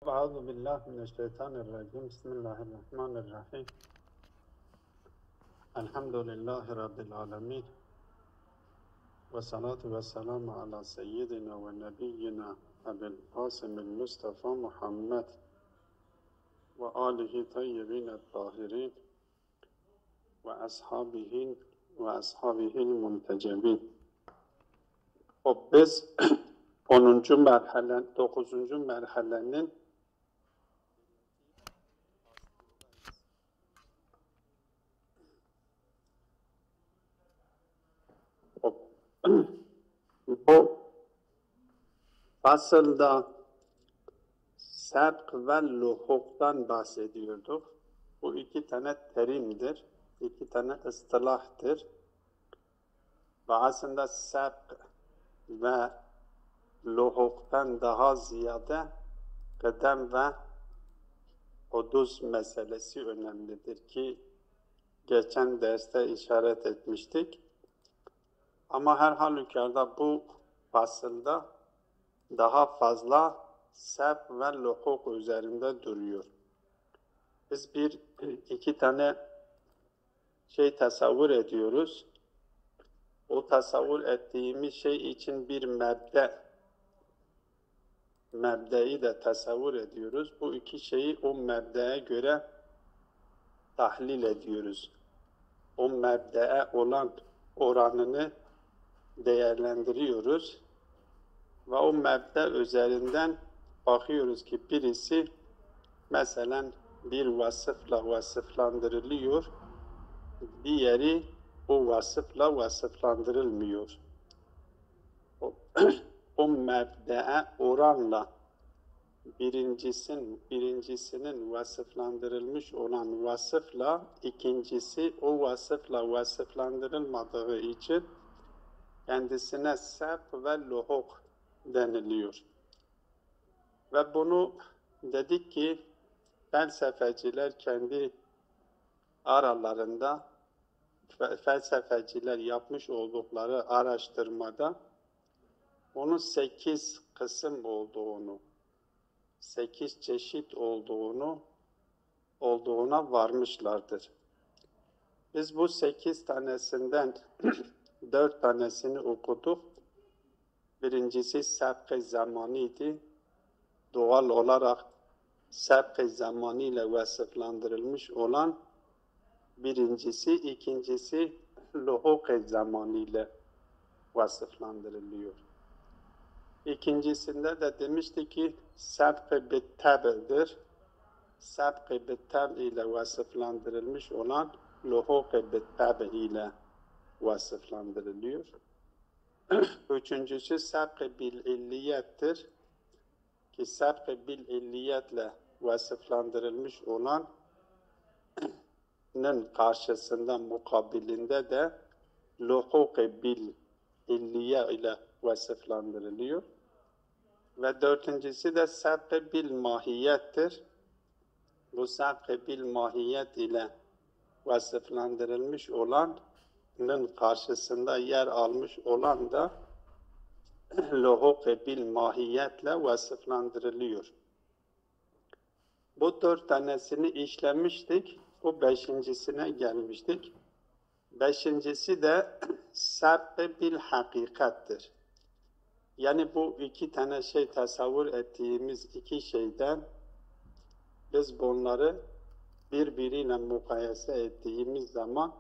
Euzu billahi mineşşeytanirracim. Bismillahirrahmanirrahim. Elhamdülillahi Rabbil alemin. Ve salatu ve selamu ala seyyidina ve nebiyyina Ebil Kasimil Mustafa Muhammed ve alihi tayyibin tahirin ve ashabihil muntecebin. Biz 10. merhale, 9. merhalenin bu fasılda sebk ve luhuktan bahsediyorduk. Bu iki tane terimdir, iki tane ıstılahtır. Ve aslında sebk ve luhuktan daha ziyade kıdem ve hudus meselesi önemlidir ki geçen derste işaret etmiştik. Ama her halükarda bu fasılda daha fazla sebk ve luhuk üzerinde duruyor. Biz iki tane şey tasavvur ediyoruz. O tasavvur ettiğimiz şey için bir mebdeyi de tasavvur ediyoruz. Bu iki şeyi o mebdeye göre tahlil ediyoruz. O mebdeye olan oranını değerlendiriyoruz. Ve o mebde üzerinden bakıyoruz ki birisi mesela bir vasıfla vasıflandırılıyor, diğeri o vasıfla vasıflandırılmıyor. O mebdeye oranla birincisinin vasıflandırılmış olan vasıfla ikincisi o vasıfla vasıflandırılmadığı için kendisine sebk ve luhuk deniliyor. Ve bunu dedik ki felsefeciler kendi aralarında felsefeciler yapmış oldukları araştırmada onun 8 kısım olduğunu, 8 çeşit olduğuna varmışlardır. Biz bu 8 tanesinden 4 tanesini okuduk. Birincisi sebk-i zamaniydi. Doğal olarak sebk-i zamani ile vasıflandırılmış olan birincisi, ikincisi luhuk-i zamani ile vasıflandırılıyor. İkincisinde de demişti ki sebk-i bittab'dir. Sebk-i bittab ile vasıflandırılmış olan luhuk-i bittab ile vasıflandırılıyor. Üçüncüsü sebk-i bil-illiyettir. Ki sebk-i bil-illiyetle vasıflandırılmış olanın karşısında, mukabilinde de luhuk-i bil-illiye ile vasıflandırılıyor. Ve dördüncüsü de sebk-i bil-mahiyettir. Bu sebk-i bil-mahiyet ile vasıflandırılmış olanın karşısında yer almış olan da luhuk-i bil-mahiyetle vasıflandırılıyor. Bu 4 tanesini işlemiştik. Bu 5.'sine gelmiştik. 5.'si de sebk-i bil-hakikattir. Yani bu iki tane şey tasavvur ettiğimiz iki şeyden biz bunları birbiriyle mukayese ettiğimiz zaman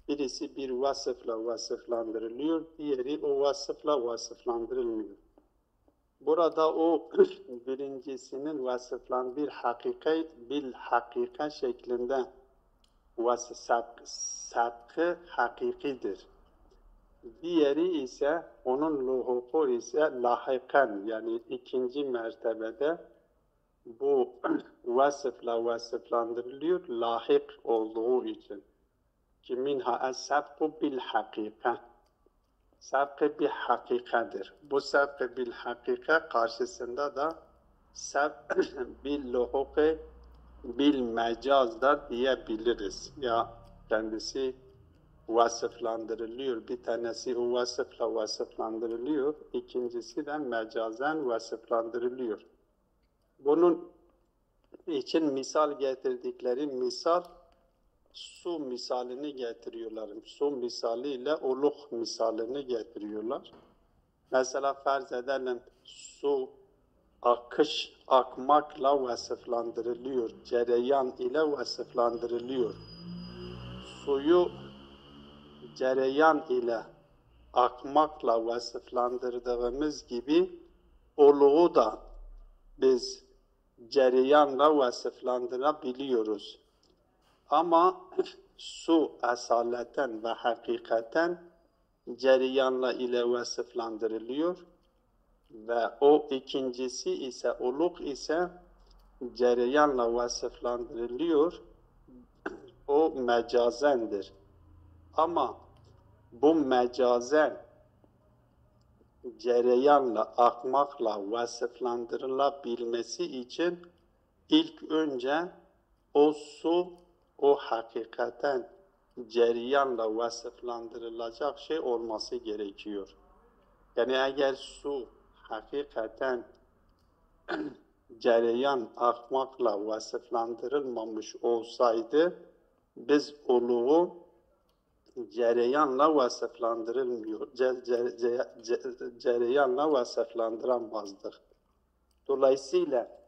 birisi bir vasıfla vasıflandırılıyor, diğeri o vasıfla vasıflandırılmıyor. Burada o birincisinin bir hakika şeklinde sebk-ı hakikidir. Diğeri ise onun luhuku ise lahikan, yani ikinci mertebede bu vasıfla vasıflandırılıyor lahik olduğu için. Ki minha es-sebku bil-hakika. Sebk-i bil-hakikadır. Bu sebk-i bil-hakika karşısında da sebk bil-luhuki bil-mecaz da diyebiliriz. Ya kendisi vasıflandırılıyor. Bir tanesi o vasıfla vasıflandırılıyor. İkincisi de mecazen vasıflandırılıyor. Bunun için misal getirdikleri misal su misalini getiriyorlar. Su misaliyle oluk misalini getiriyorlar. Mesela farz edelim su akış, akmakla vasıflandırılıyor. Cereyan ile vasıflandırılıyor. Suyu cereyan ile akmakla vasıflandırdığımız gibi oluğu da biz cereyanla vasıflandırabiliyoruz. Ama su asaleten ve hakikaten cereyanla ile vasıflandırılıyor ve o ikincisi ise oluk ise cereyanla vasıflandırılıyor. O mecazendir. Ama bu mecazen cereyanla, akmakla vasıflandırılabilmesi için ilk önce o su, o hakikaten cereyanla vasıflandırılacak şey olması gerekiyor. Yani eğer su hakikaten cereyan, akmakla vasıflandırılmamış olsaydı, biz oluğu cereyanla vasıflandırılmıyor, cereyanla vasıflandıramazdık. Dolayısıyla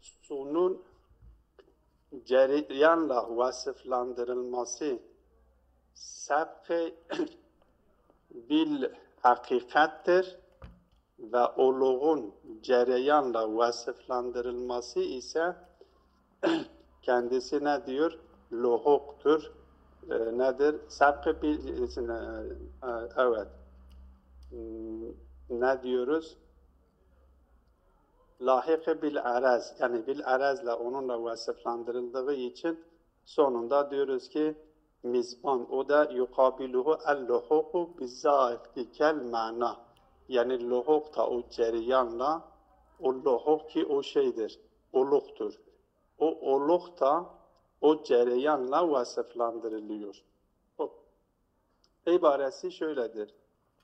sunun cereyanla vasıflandırılması sebk-i bil hakikattir ve oluğun cereyanla vasıflandırılması ise kendisi ne diyor? Luhuktur. Nedir? Sebk-i bil, evet. Ne diyoruz? Lahik bil araz, yani bil arazla onunla vasıflandırıldığı için sonunda diyoruz ki mizban, o da yukabiluhu el-luhuku bizzâfikel mana. Yani luhuk da o cereyanla, o luhuk ki o şeydir, oluktur. O oluk da o cereyanla vasıflandırılıyor. O ibaresi şöyledir.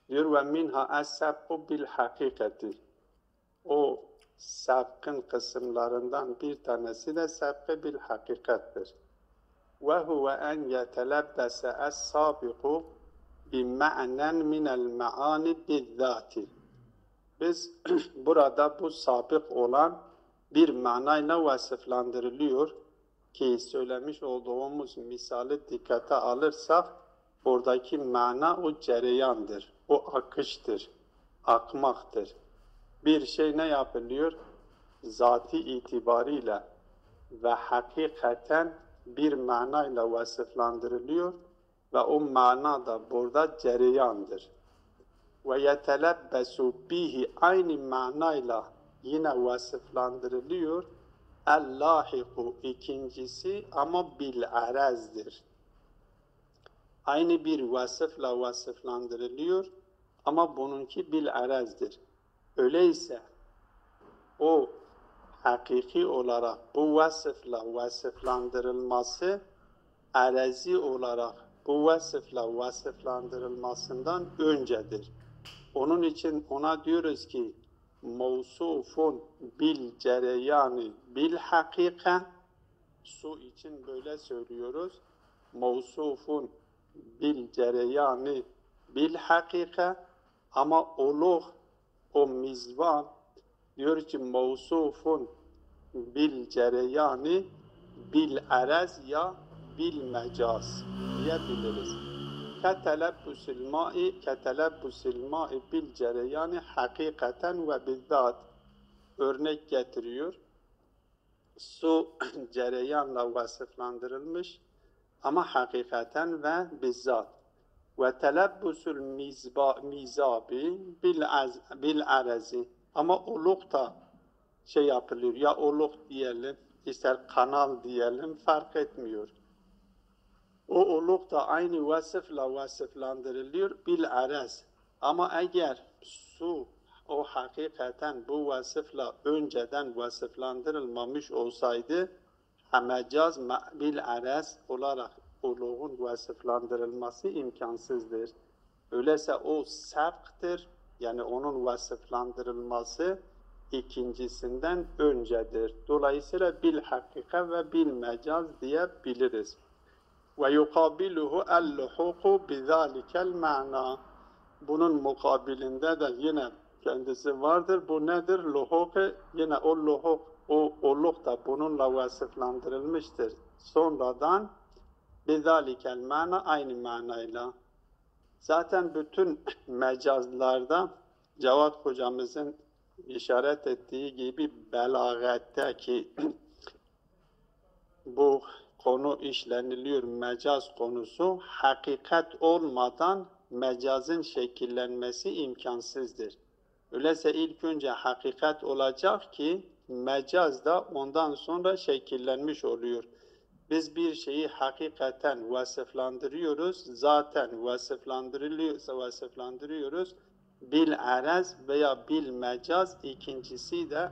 Diyor ve minha es-sebku bil hakikati. O sebkın kısımlarından bir tanesi de sebk-i bil hakikattir. Ve huve en yetelebbese es-sabiku bima'nen minel ma'ani bizzati. Biz burada bu sabık olan bir manayla vasıflandırılıyor ki söylemiş olduğumuz misali dikkate alırsak oradaki mana o cereyandır, o akıştır, akmaktır. Bir şey ne yapılıyor? Zati itibariyle ve hakikaten bir manayla vasıflandırılıyor ve o mana da burada cereyandır. Ve yetelebbesu bihi aynı manayla yine vasıflandırılıyor. El-lahiku ikincisi ama bil arazdir. Aynı bir vasıfla vasıflandırılıyor ama bununki bil arazdir. Öyleyse o hakiki olarak bu vasıfla vasıflandırılması arazi olarak bu vasıfla vasıflandırılmasından öncedir. Onun için ona diyoruz ki mevsufun bil cereyani bil hakika, su için böyle söylüyoruz. Mevsufun bil cereyani bil hakika ama oluk o mizvan diyor ki mevsufun bil cereyani bil araz ya bil mecaz diyebiliriz. Ketelebbusil ma'i bil cereyani hakikaten ve bizzat örnek getiriyor. Su cereyanla vasıflandırılmış ama hakikaten ve bizzat. Ve telebbusul mizabi bil arazi. Ama oluk da şey yapılıyor. Ya oluk diyelim, ister kanal diyelim, fark etmiyor. O oluk da aynı vasıfla vasıflandırılıyor bil araz. Ama eğer su o hakikaten bu vasıfla önceden vasıflandırılmamış olsaydı mecaz bil araz olarak oluğun vasıflandırılması imkansızdır. Öyleyse o sebktir, yani onun vasıflandırılması ikincisinden öncedir. Dolayısıyla bil hakika ve bil mecaz diyebiliriz. Ve yukabiluhu el-luhuku bizalikel ma'na. Bunun mukabilinde de yine kendisi vardır. Bu nedir? Luhuk, yine o luhuk, o olluk da bununla vasıflandırılmıştır. Sonradan bizalikel ma'na, aynı manayla. Zaten bütün mecazlarda Cevat hocamızın işaret ettiği gibi belagatteki bu konu işleniliyor, mecaz konusu. Hakikat olmadan mecazın şekillenmesi imkansızdır. Öyleyse ilk önce hakikat olacak ki mecaz da ondan sonra şekillenmiş oluyor. Biz bir şeyi hakikaten vasıflandırıyoruz, zaten vasıflandırıyoruz. Bil araz veya bil mecaz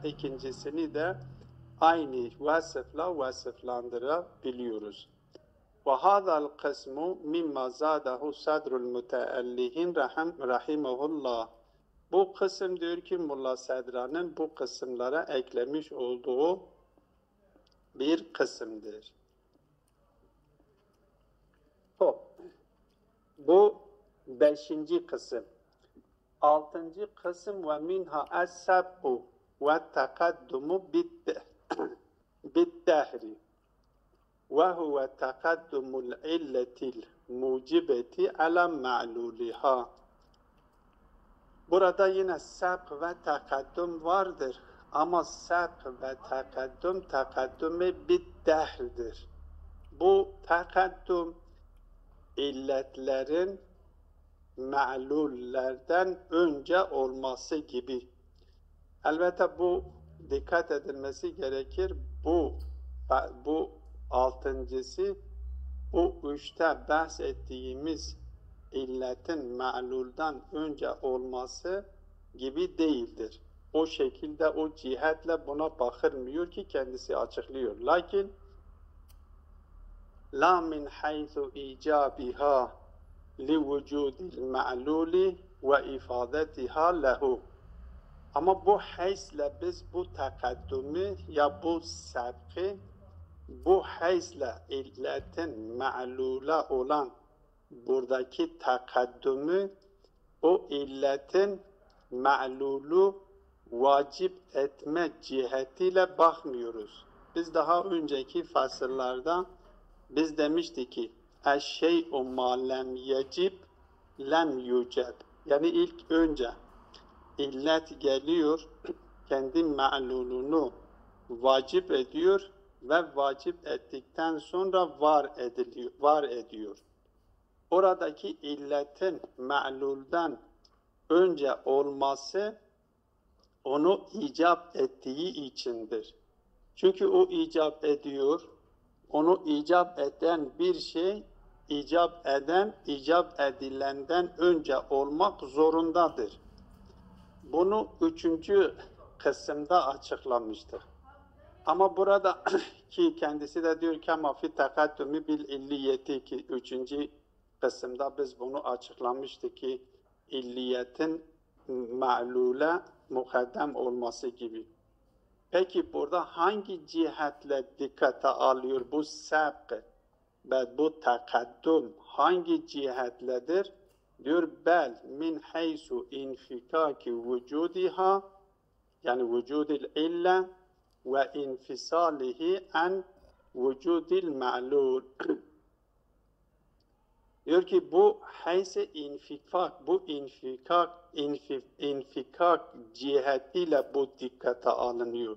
ikincisini de aynı vasıfla vasıflandırabiliyoruz. Ve hâzâl kısmu mimma zâdehu sadrul müteellihin rahimehullah. Bu kısım diyor ki Mulla Sedra'nın bu kısımlara eklemiş olduğu bir kısımdır. Bu 5. kısım. 6. kısım ve minha es-sab'u ve takaddumu bid-dehri ve huve takaddumul illetil mucibeti ala ma'luliha. Burada yine sabk ve takaddum vardır. Ama sabk ve takaddum bid-dehr'dir. Bu takaddum illetlerin ma'lullerden önce olması gibi. Elbette bu dikkat edilmesi gerekir. Bu altıncısı, bu üçte bahsettiğimiz illetin ma'luldan önce olması gibi değildir. O şekilde, o cihetle buna bakılmıyor ki kendisi açıklıyor. Lakin la min haythu icabiha li vücudil ma'luli ve ifadetiha lehu. Ama bu haysle biz bu takaddümü ya bu sabkı, bu haysle illetin ma'lula olan buradaki takaddümü, o illetin ma'lulu vacip etme cihetiyle bakmıyoruz. Biz daha önceki fasıllarda biz demiştik ki eşşey'u ma lem yecib lem yuceb. Yani ilk önce illet geliyor, kendi ma'lulunu vacip ediyor ve vacip ettikten sonra var ediyor. Oradaki illetin ma'lulden önce olması onu icap ettiği içindir. Çünkü o icap ediyor, onu icap eden bir şey, icap edilenden önce olmak zorundadır. Bunu 3. kısımda açıklamıştık. Ama burada ki kendisi de diyor ki ama fi takaddümü bil illiyeti ki 3. kısımda biz bunu açıklamıştık ki illiyetin ma'lule mukaddem olması gibi. Peki burada hangi cihetle dikkate alıyor bu sabk ve bu takaddüm hangi cihetledir? Diyor bel min haysu infikaki vücudiha yani vücudil illa ve infisalihi an vücudil ma'lul. Diyor ki bu hayse infika, bu infikak cihetiyle bu dikkate alınıyor.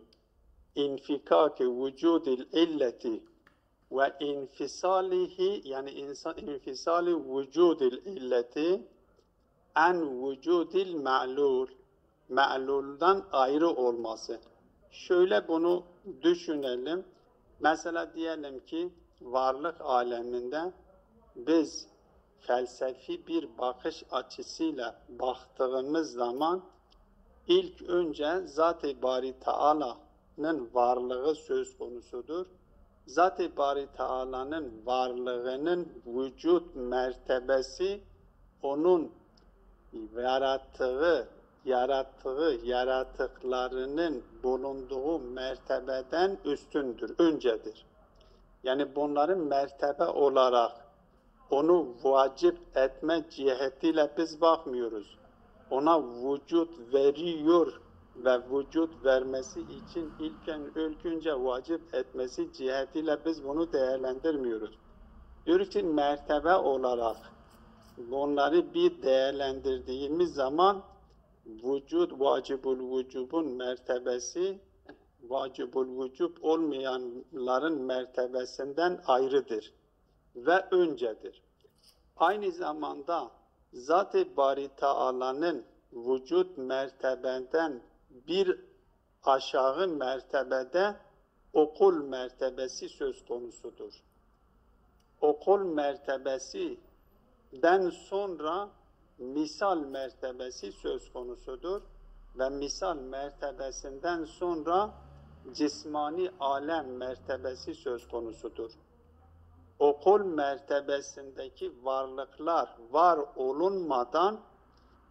İnfikak-ı vücudil illeti ve infisalihi yani infisali vücudil illeti an vücudil ma'lul, ma'luldan ayrı olması. Şöyle bunu düşünelim. Mesela diyelim ki varlık aleminde biz felsefi bir bakış açısıyla baktığımız zaman ilk önce Zat-ı Bari Teala'nın varlığı söz konusudur. Zat-ı Bari Teala'nın varlığının vücut mertebesi onun yarattığı yarattığı yaratıklarının bulunduğu mertebeden üstündür, öncedir. Yani bunların mertebe olarak onu vacip etme cihetiyle biz bakmıyoruz. Ona vücut veriyor ve vücut vermesi için ilk önce vacip etmesi cihetiyle biz bunu değerlendirmiyoruz. Diyoruz ki mertebe olarak bunları bir değerlendirdiğimiz zaman vücut, vacibul vücubun mertebesi vacibul vücub olmayanların mertebesinden ayrıdır ve öncedir. Aynı zamanda Zat-ı Bari Teala'nın vücut mertebeden bir aşağı mertebede okul mertebesi söz konusudur. Okul mertebesinden sonra misal mertebesi söz konusudur ve misal mertebesinden sonra cismani alem mertebesi söz konusudur. Okul mertebesindeki varlıklar var olunmadan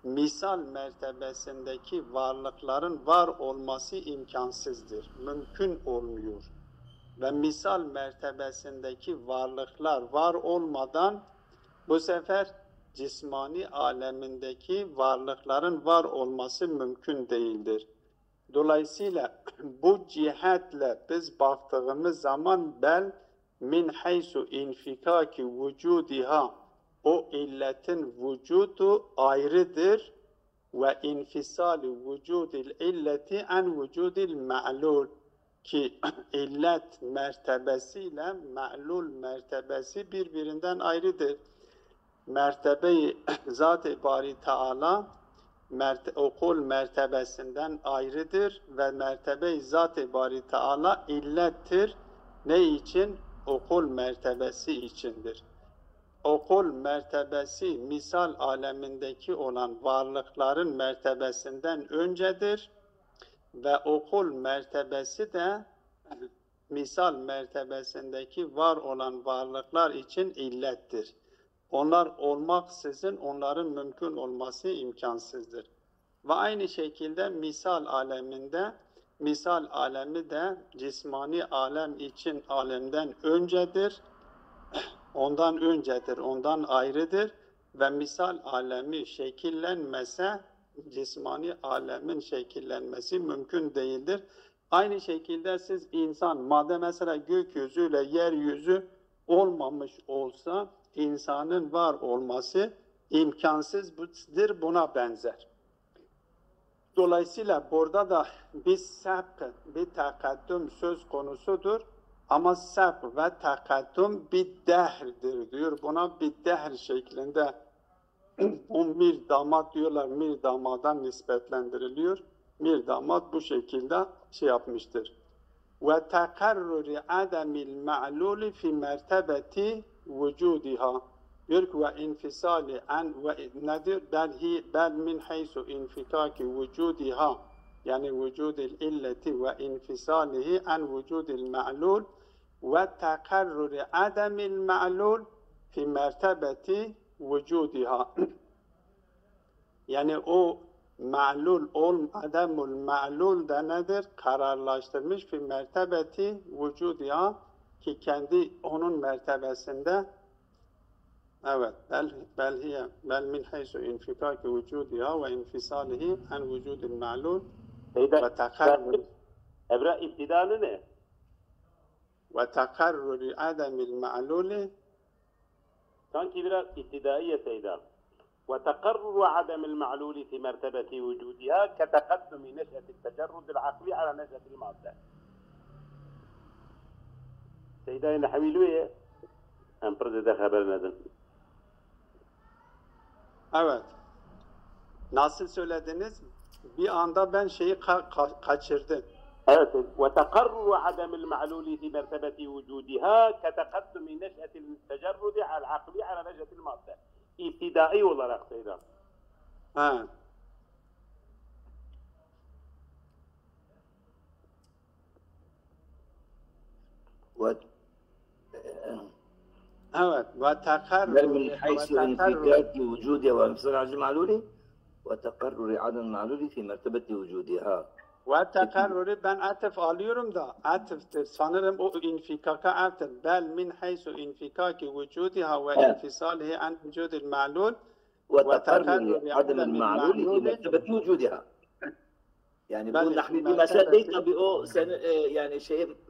misal mertebesindeki varlıkların var olması imkansızdır, mümkün olmuyor. Ve misal mertebesindeki varlıklar var olmadan bu sefer cismani alemindeki varlıkların var olması mümkün değildir. Dolayısıyla bu cihetle biz baktığımız zaman bel min haysu infikaki vücudiha o illetin vücudu ayrıdır ve infisali vücudil illeti en vücudil ma'lul ki illet mertebesiyle ma'lul mertebesi birbirinden ayrıdır. Mertebeyi Zat-ı Bari Teala okul mertebesinden ayrıdır ve mertebe-i Zat-ı Bari Teala illettir. Ne için? Okul mertebesi içindir. Okul mertebesi misal alemindeki olan varlıkların mertebesinden öncedir ve okul mertebesi de misal mertebesindeki var olan varlıklar için illettir. Onlar olmaksızın onların mümkün olması imkansızdır. Ve aynı şekilde misal aleminde, misal alemi de cismani alem için alemden öncedir, ondan ayrıdır ve misal alemi şekillenmese cismani alemin şekillenmesi mümkün değildir. Aynı şekilde siz insan, madem mesela gökyüzüyle yeryüzü olmamış olsa insanın var olması imkansızdır, buna benzer. Dolayısıyla burada da bir sebk, bir takaddüm söz konusudur. Ama sebk ve takaddüm bir dehrdir diyor. Buna bir dehr şeklinde Mir Damad diyorlar. Mir Damad'dan nispetlendiriliyor. Mir Damad bu şekilde yapmıştır. Ve tekarruri ademil ma'luli fi mertebeti vücudiha. Diyor ki ve infisali an ve nedir? Bel min haysu infikaki vücudiha. Yani vücudil illeti ve infisalihi an vücudil ma'lul ve tekarruri ademil ma'lul fi mertebeti vücudiha. Yani o ma'lul ademul ma'lul da nedir? Kararlaştırmış fi mertebeti vücudiha ki kendi onun mertebesinde evet bel min haysu infikaki vücudiha ve infisalihi an vücudil ma'lul ve tekarrur Ebra iptidalı ne? Ve tekarruri ademil ma'luli sanki biraz iptidaiye Seyda. وتقرر عدم المعلول في مرتبة وجودها كتقدم نشأة التجرد العقلي على نشأة المادة. Seyda Nahvilüye Empre'de haber nedin. Evet. Nasıl söylediniz? Bir anda ben şeyi kaçırdım. Evet. وتقرر عدم المعلول في مرتبة وجودها كتقدم نشأة التجرد العقلي على نشأة المادة. İptidai olarak Seyda. Ha. Evet. Ve tekarrur من حيث انفكاك وجودها وانفصال عن المعلول وتقرر عدم المعلول في مرتبة وجودها. Ve tekarrürü ben atıf alıyorum da atıftır. Sanırım o infikaka atıf. Bel min haysu infikaki vücudiha ve infisalihi an vücudil ma'lul وتقرر عدم المعلول في مرتبة وجودها. Yani bu nahvi bir mesele değil tabii, o seni yani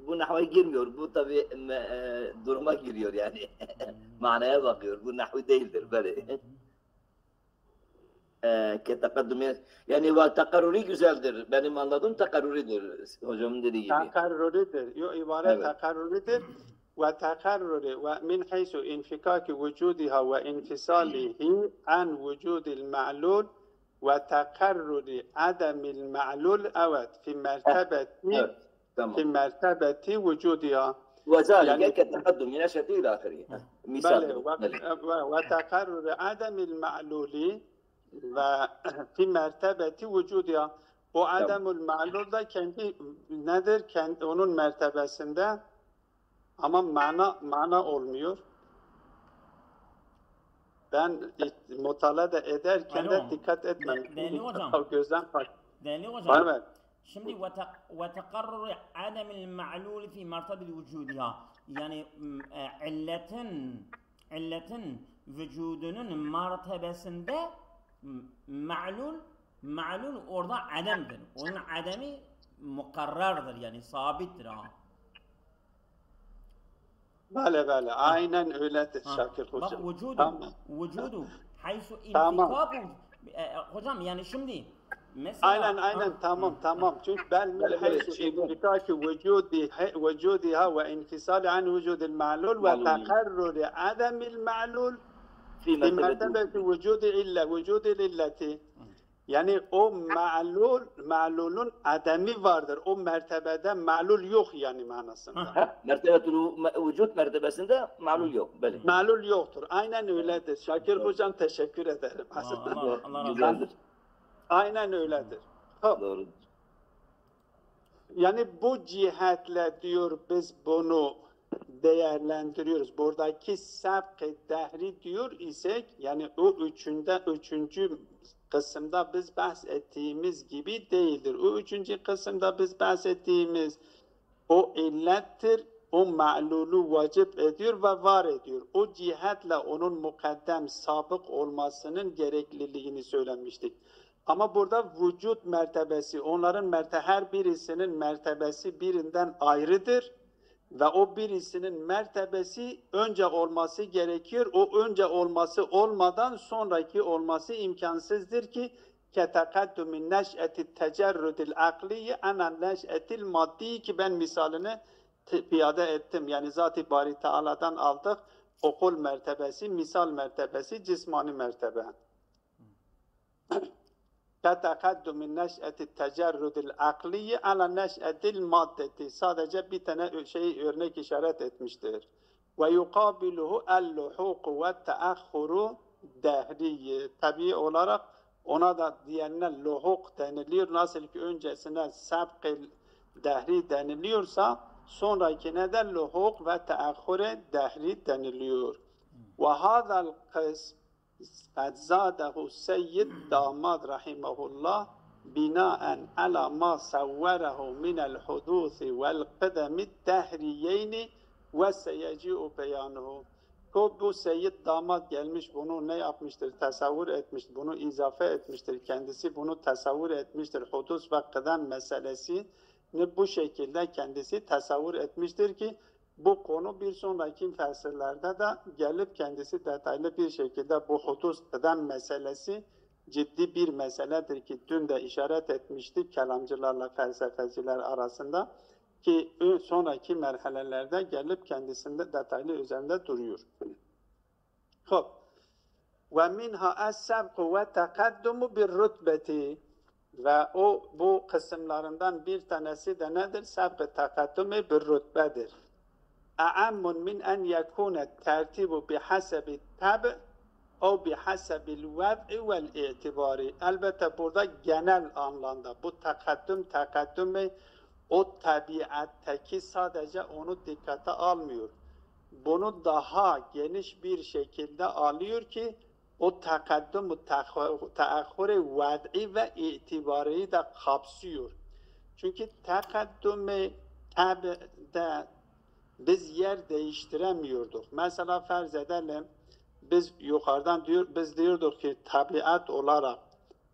bu nahva girmiyor. Bu tabii duruma giriyor yani. Manaya bakıyor. Bu nahvi değildir böyle. Yani ve takarruri güzeldir. Benim anladığım takarruridir. Hocamın dediği gibi. Takarruridir. Yo ibaret takarruridir. Ve takarruri ve min haysu infikaki vücudiha ve infisalihi an vücudil ma'lul ve takarruri ademil ma'lul evet fi mertebeti fi mertebeti vücudiha. وذلك كتقدم من أشد إلى آخره. مثال. ve takarruri ademil ma'luli ve fi mertebeti vücudiha. O ademul ma'lul da kendi nedir? Kendi onun mertebesinde ama mana olmuyor. Ben mutalada ederken de dikkat etmem. Değerli hocam. Gözden fark. Değerli hocam. Evet. Şimdi ve tekarrur ademil ma'lul fi mertebel vücudiha. Yani illetin vücudunun mertebesinde ma'lul orada ademdir. Onun ademi mukarrardır yani sabittir ha. Bale aynen öyledir Şakir Hocam. Bak vücudu haysu infikaku hocam yani şimdi mesela aynen tamam çünkü bel haysu infikaku vücudiha ve infisali an vücudil ma'lul ve takarruri ademil ma'lul fi mertebeti vücudil illeti. Yani o ma'lulun ademi vardır. O mertebede ma'lul yok yani manasında. Mertebetül vücut mertebesinde ma'lul yok. Böyle. Ma'lul yoktur. Aynen öyledir. Şakir Hocam teşekkür ederim. Allah Güzeldir. Aynen öyledir. Doğru. Yani bu cihetle diyor biz bunu değerlendiriyoruz. Buradaki sabk-ı dehri diyor isek yani o üçüncü kısımda biz bahsettiğimiz gibi değildir. O üçüncü kısımda biz bahsettiğimiz o illettir, o ma'lulu vacip ediyor ve var ediyor. O cihetle onun mukaddem, sabık olmasının gerekliliğini söylemiştik. Ama burada vücut mertebesi, onların her birisinin mertebesi birinden ayrıdır. Ve o birisinin mertebesi önce olması gerekiyor. O önce olması olmadan sonraki olması imkansızdır ki ketekaddümin neş'eti tecerrüdil akliye anan neş'etil maddi ki ben misalini piyade ettim. Yani Zat-ı Bari Teala'dan aldık. Okul mertebesi, misal mertebesi, cismani mertebe. Ketekaddümin neş'eti tecerrüdil akliye ala neş'etil maddeti. Sadece bir tane örnek işaret etmiştir. Ve yukabiluhu el-luhuku ve teahhuru dehriye. Tabii olarak ona da diğerine luhuk deniliyor. Nasıl ki öncesine sabk-ı dehri deniliyorsa sonrakine de luhuk ve teahhure dehri deniliyor. Ve hazal kısm قد زاده السيد داماد رحمه الله بناء على ما صوره من الحدوث والقدم الدهريين وسيجيء بيانه. Bu Seyyid damat gelmiş bunu ne yapmıştır? Tasavvur etmiştir. Bunu izafe etmiştir. Kendisi bunu tasavvur etmiştir. Hudus ve kıdem meselesini bu şekilde kendisi tasavvur etmiştir ki bu konu bir sonraki fasıllerde de gelip kendisi detaylı bir şekilde bu hudus kıdem meselesi ciddi bir meseledir ki dün de işaret etmiştik kelamcılarla felsefeciler arasında ki sonraki merhalelerde gelip kendisinde detaylı üzerinde duruyor. Hop. Ve minha es-sebku ve tekaddumu bir rütbeti ve bu kısımlarından bir tanesi de nedir? Sebk-ı tekaddumu bir rütbedir. أعم من أن يكون الترتيب بحسب التبع أو بحسب الوضع والاعتبار. Elbette burada genel anlamda bu takaddüm o tabiattaki sadece onu dikkate almıyor. Bunu daha geniş bir şekilde alıyor ki o takaddüm ve teahhür vad'i ve itibariyi de kapsıyor. Çünkü takaddüm-i tabi'de biz yer değiştiremiyorduk. Mesela farz edelim, biz yukarıdan biz diyorduk ki tabiat olarak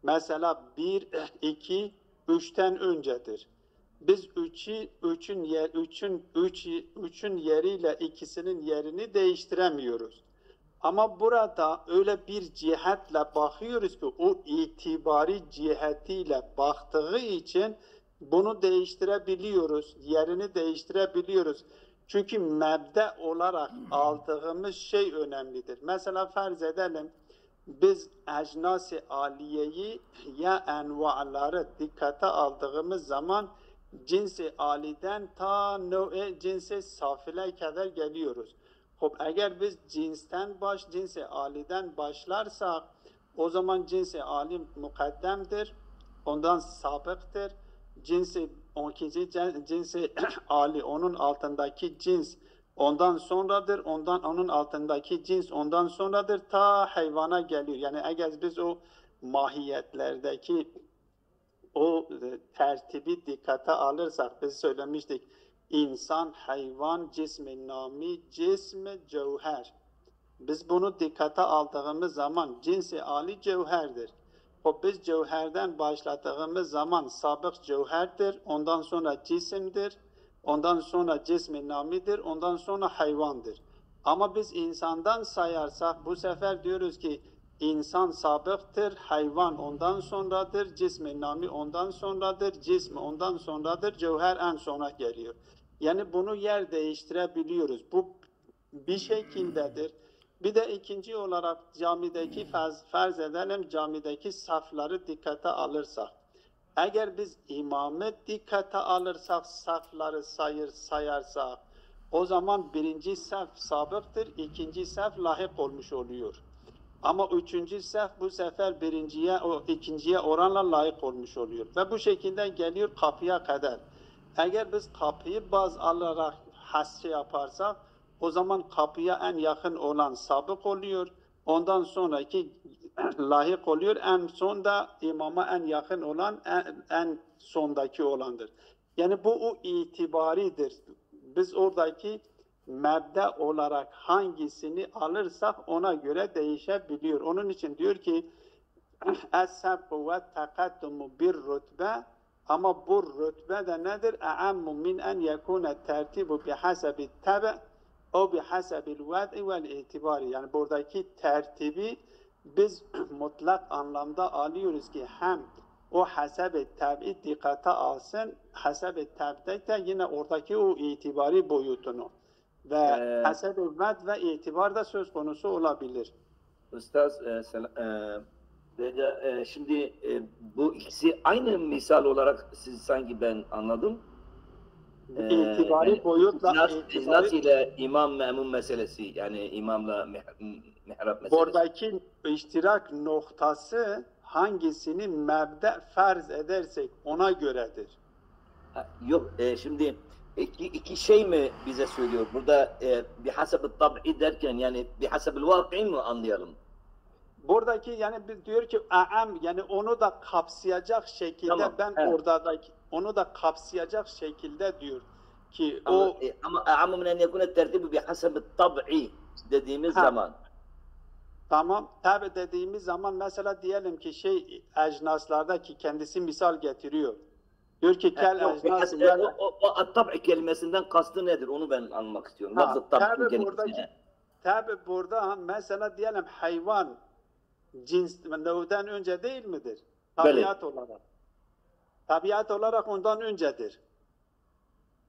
mesela 1, 2, 3'ten öncedir. Biz 3'ün yeriyle ikisinin yerini değiştiremiyoruz. Ama burada öyle bir cihetle bakıyoruz ki o itibari cihetiyle baktığı için bunu değiştirebiliyoruz, yerini değiştirebiliyoruz. Çünkü mebde olarak aldığımız şey önemlidir. Mesela farz edelim, biz ecnas-ı aliyeyi ya enva'ları dikkate aldığımız zaman cins-i aliden ta cins-i safile kadar geliyoruz. Eğer biz cins-i aliden başlarsak o zaman cins-i ali mukaddemdir, ondan sabıktır. Cinsi ali onun altındaki cins ondan sonradır, onun altındaki cins ondan sonradır ta hayvana geliyor. Yani eğer biz o mahiyetlerdeki o tertibi dikkate alırsak, biz söylemiştik, insan, hayvan, cism-i nami, cism-i cevher. Biz bunu dikkate aldığımız zaman cins-i ali cevherdir. Biz cevherden başladığımız zaman sabık cevherdir, ondan sonra cisimdir, ondan sonra cism-i namidir, ondan sonra hayvandır. Ama biz insandan sayarsak bu sefer diyoruz ki insan sabıktır, hayvan ondan sonradır, cism-i nami ondan sonradır, cism ondan sonradır, cevher en sona geliyor. Yani bunu yer değiştirebiliyoruz. Bu bir şekildedir. Bir de ikinci olarak camideki farz edelim, camideki safları dikkate alırsak. Eğer biz imamı dikkate alırsak, safları sayarsak, o zaman birinci saf sabıktır, ikinci saf lahik olmuş oluyor. Ama üçüncü saf bu sefer ikinciye oranla layık olmuş oluyor. Ve bu şekilde geliyor kapıya kadar. Eğer biz kapıyı baz alarak hasçe yaparsak, o zaman kapıya en yakın olan sabık oluyor. Ondan sonraki layık oluyor. En sonda imama en yakın olan en sondaki olandır. Yani bu o itibaridir. Biz oradaki mebde olarak hangisini alırsak ona göre değişebiliyor. Onun için diyor ki es-sebbu ve tekaddumu bir rütbe, ama bu rütbe de nedir? E'ammu min en yekune tertibu bihasebi tebe o bihasebil ved'i vel itibari. Yani buradaki tertibi biz mutlak anlamda alıyoruz ki hem o hasab-ı tabi dikkate alsın, hasab-ı tabi'de de yine oradaki o itibari boyutunu ve hasab-ı ved ve itibar da söz konusu olabilir. Üstaz, şimdi bu ikisi aynı misal olarak siz sanki ben anladım. İtibari Yani boyutla İznas ile imam me'mum meselesi, yani imamla mihrap meselesi. Buradaki iştirak noktası hangisini mebde farz edersek ona göredir. Yok, şimdi iki şey mi bize söylüyor? Burada bihasab-ı tab'i derken yani bihasab-ı vak'i mi anlayalım? Buradaki yani biz diyor ki a'am, yani onu da kapsayacak şekilde tamam, oradaki onu da kapsayacak şekilde diyor ki ama a'ammu min en yekune tertibu bihasab-ı tab'i dediğimiz zaman. Tamam. Tabi dediğimiz zaman mesela diyelim ki ecnaslardaki kendisi misal getiriyor. Diyor ki kel ecnas. O tab'i kelimesinden kastı nedir? Onu ben anlamak istiyorum. Tabi burada mesela diyelim hayvan cins nevden önce değil midir? Tabiat olarak. Tabiat olarak ondan öncedir.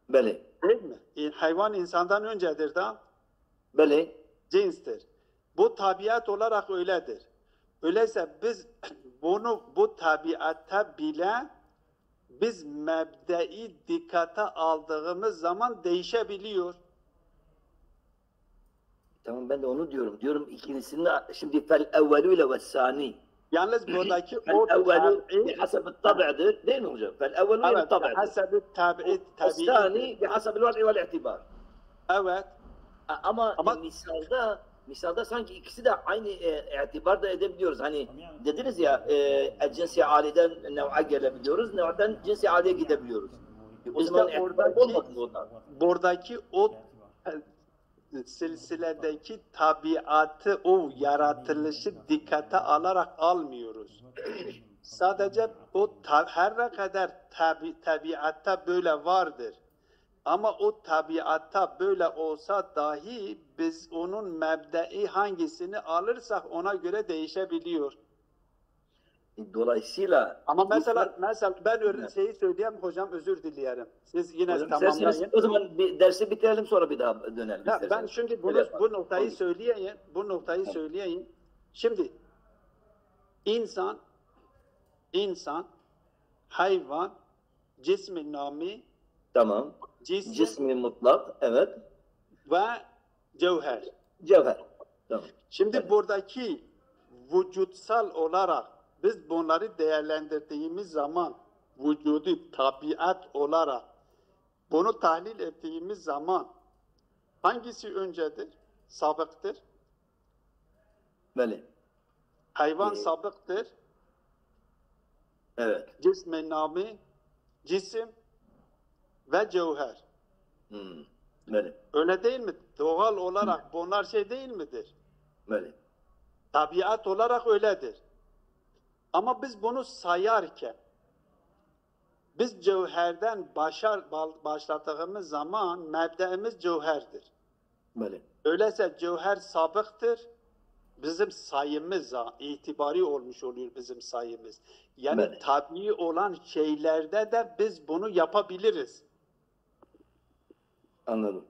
Beli. Değil mi? Hayvan insandan öncedir da. Beli. Cinstir. Bu tabiat olarak öyledir. Öyleyse biz bu tabiatta bile biz mebde'i dikkate aldığımız zaman değişebiliyor. Tamam, ben de onu diyorum. Diyorum ikincisinde şimdi fel evvelüyle ve sani. Yalnız buradaki o evvelü bihasab-ı tab'dir değil mi hocam? Fel evvelü evet, bihasab-ı tabi'i. Sani bihasab-ı vad'i vel i'tibar. Evet. Ama misalda misalda sanki ikisi de aynı itibar da edebiliyoruz. Hani dediniz ya cinsi aliden nev'a gelebiliyoruz, nev'den cinsi aliye gidebiliyoruz. O zaman İşte itibar olmadı mı ondan? buradaki o silsiledeki tabiatı, o yaratılışı dikkate alarak almıyoruz. Sadece o her ne kadar tabiatta böyle vardır. Ama o tabiatta böyle olsa dahi biz onun mebdei hangisini alırsak ona göre değişebiliyor. Dolayısıyla Ama mesela ben şeyi söyleyeyim hocam, özür dilerim. Siz yine hocam, tamamlayın. o zaman bir dersi bitirelim sonra bir daha dönelim. Ben şimdi bu noktayı söyleyeyim. Bu noktayı söyleyeyim. Şimdi insan, hayvan, cismi nami, Tamam. Cismi mutlak, evet. ve cevher. Cevher. Tamam. Şimdi Evet. buradaki vücutsal olarak biz bunları değerlendirdiğimiz zaman vücudu tabiat olarak bunu tahlil ettiğimiz zaman hangisi öncedir? Sabıktır. Böyle. Hayvan sabıktır. Evet. Cism-i nami, cisim ve cevher. Böyle. Öyle değil mi? Doğal olarak bunlar şey değil midir? Böyle. Tabiat olarak öyledir. Ama biz bunu sayarken biz cevherden başladığımız zaman mebdeimiz cevherdir. Böyle. Öyleyse cevher sabıktır. Bizim sayımıza itibari olmuş oluyor bizim sayımız. Yani Evet. tabii olan şeylerde de biz bunu yapabiliriz. Anladım.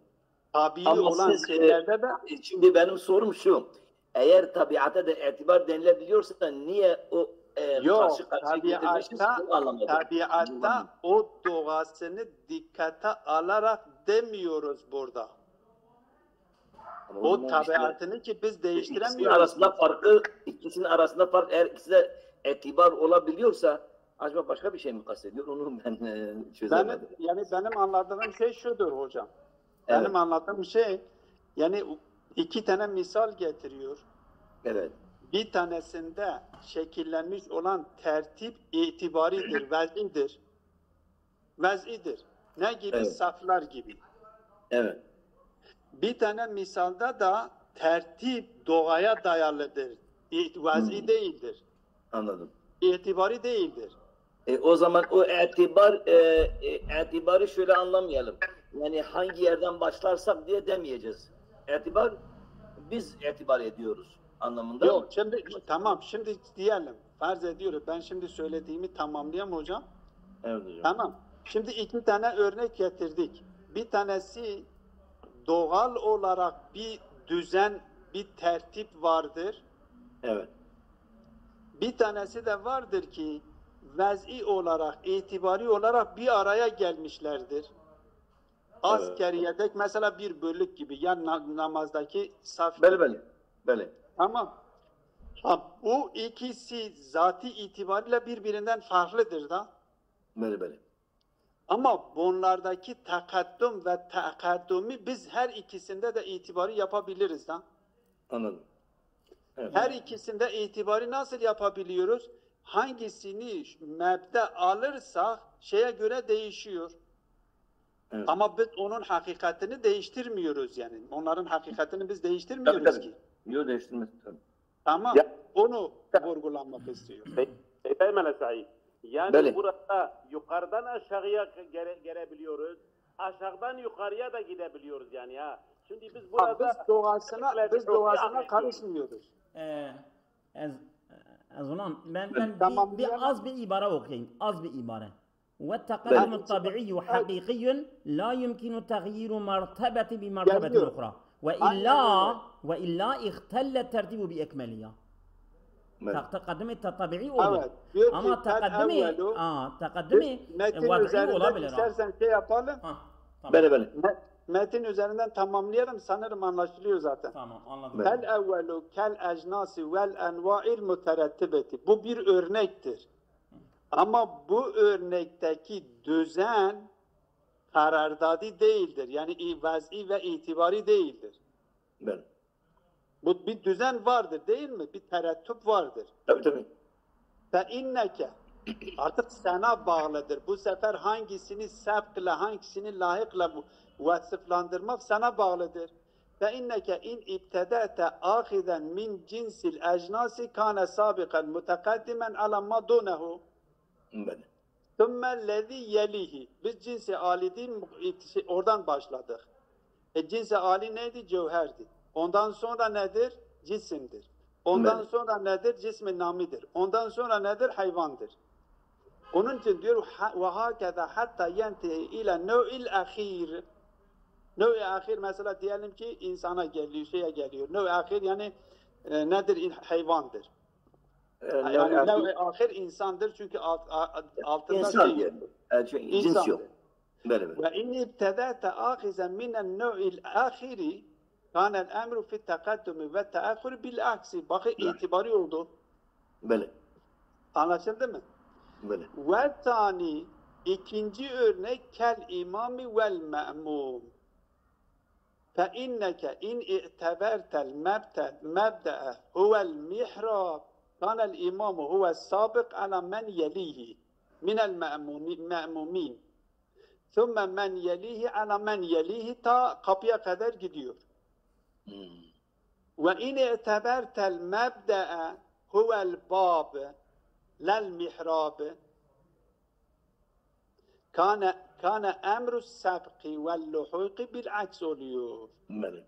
Tabii Ama olan siz, şeylerde de şimdi benim sorum şu. Eğer tabiata da itibar denilebiliyorsa niye o yok, karşı karşıya getirmişiz? Bunu anlamadım. tabiatta o doğasını dikkate alarak demiyoruz burada. Ama O zaman tabiatını ki biz İkisinin değiştiremiyoruz. ikisinin arasında fark eğer ikisi de itibar olabiliyorsa acaba başka bir şey mi kastediyor? Onu ben çözemedim. Benim anladığım şey şudur hocam. Evet. Benim anlattığım şey yani iki tane misal getiriyor. Evet. Bir tanesinde şekillenmiş olan tertip itibaridir, vez'idir. Vez'idir. Ne gibi? Evet. Saflar gibi. Evet. Bir tane misalda da tertip doğaya dayalıdır. Vez'i değildir. Anladım. İtibari değildir. O zaman o itibarı şöyle anlamayalım. Yani hangi yerden başlarsak diye demeyeceğiz. İtibar biz itibar ediyoruz anlamında. Yok, mı? şimdi diyelim. Farz ediyorum. Ben şimdi söylediğimi tamamlayayım hocam. Evet hocam. Tamam. Şimdi iki tane örnek getirdik. Bir tanesi doğal olarak bir düzen, bir tertip vardır. Evet. Bir tanesi de vardır ki vez'i olarak, itibari olarak bir araya gelmişlerdir. Askeriyedeki mesela bir bölük gibi, yani namazdaki saf gibi. Böyle. Tamam. Bu ikisi zati itibariyle birbirinden farklıdır da. Böyle. Ama bunlardaki takaddüm ve takaddümü biz her ikisinde de itibarı yapabiliriz da. Anladım. Evet. Her ikisinde itibarı nasıl yapabiliyoruz? Hangisini mebde alırsak şeye göre değişiyor. Evet. Ama biz onun hakikatini değiştirmiyoruz yani. Onların hakikatini biz değiştirmiyoruz Tabii. ki. Yok değiştirmez. Tabii. Tamam. Ya. Onu vurgulamak istiyorum. Eyvallah Said. Yani Böyle. burada yukarıdan aşağıya gelebiliyoruz. Aşağıdan yukarıya da gidebiliyoruz yani ha. Şimdi biz burada Biz doğasına karışmıyoruz. أظن ben tamam, bir az bir ibare okuyayım. Az bir ibare. والتقدم الطبيعي حقيقي لا يمكن تغيير مرتبة بمرتبة أخرى وإلا اختل الترتيب بأكملها. تقدم الطبيعي olur. Evet. Ama takaddumi vaz'i olabilir. İstersen şey yapalım. Tamam. Böyle. Metin üzerinden tamamlayalım. Sanırım anlaşılıyor zaten. Tamam, anladım. Kel evvelu kel ecnasi vel enva'il muterettibeti. Bu bir örnektir. Ama bu örnekteki düzen karardadi değildir. Yani vez'i ve itibari değildir. Böyle. Bu bir düzen vardır değil mi? Bir terettüp vardır. Tabii tabii. Fe inneke artık sana bağlıdır. Bu sefer hangisini sebkle, hangisini layıkla vasıflandırmak sana bağlıdır. Fe inneke in ibteda'te ahizen min cinsil ecnasi kana sabiqan mutakaddimen ala ma dunehu. Böyle. Thummellezî yelihi. Biz cinsi âli değil, oradan başladık. Cinsi âli neydi? Cevherdi. Ondan sonra nedir? Cisimdir. Ondan Evet. sonra nedir? Cism-i namidir. Ondan sonra nedir? Hayvandır. Onun için diyor ve hakeza hatta yentihi ile nev'il ahir. Nev'i ahir mesela diyelim ki insana geliyor, şeye geliyor. Nev'i ahir yani nedir? Hayvandır. Yani nev'i ahir insandır çünkü altında İnsan şey yani. Çünkü cins yok. Böyle böyle. ve in ibteda'te ahizen minen nev'il ahiri kanel emru fi tekaddümü ve teakhür bil aksi. Bakın itibari oldu. Böyle. Anlaşıldı mı? Böyle. Ve tani ikinci örnek kel imami vel me'mum. Fe inneke in i'tebertel mebde'e huvel mihrab kanel imamu huvel sabık ala men yelihi minel me'mumin. Thumme men yelihi ala men yelihi ta kapıya kadar gidiyor. Ve in i'tebertel mebde'e huvel bab lel mihrab kana emru sabqi vel luhuqi bil aks oluyor. Böyle.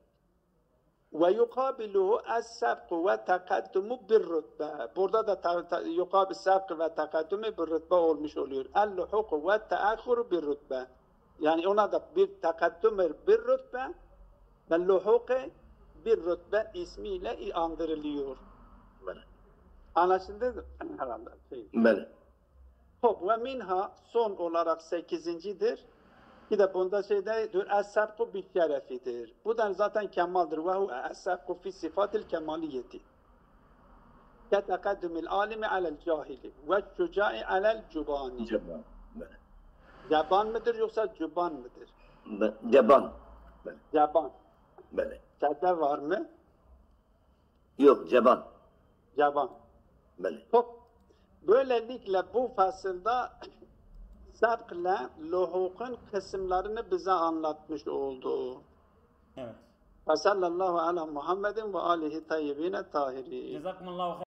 Ve yukabiluhu es-sabqu ve tekaddumu bir rütbe. Burada da yukabil sabqı ve tekaddumu bir rütbe olmuş oluyor. El-luhuqu ve teakhuru bir rütbe. Yani ona da bir tekaddüm bir rütbe ve luhuqu bir rütbe ismiyle andırılıyor. Böyle. Anlaşıldı mı? Herhalde. Böyle. Top ve minha son olarak 8.'dir. Bir de bunda şeyde es-sabqu bi şerefidir. Bu da zaten kemaldir. Ve hu es-sabqu fi sifatil kemaliyeti. Ketekaddümil alimi alel cahili ve şuca'i alel cubani. Ceban. Böyle. Ceban mıdır yoksa cuban mıdır? Ceban. Böyle. Ceban. Böyle. Şedde var mı? Yok ceban. Ceban. Böyle. Top. Böylelikle bu fasılda sabkla luhukun kısımlarını bize anlatmış oldu. Evet. Ve sallallahu ala Muhammedin ve alihi tayyibine tahiri. Cezakumullahu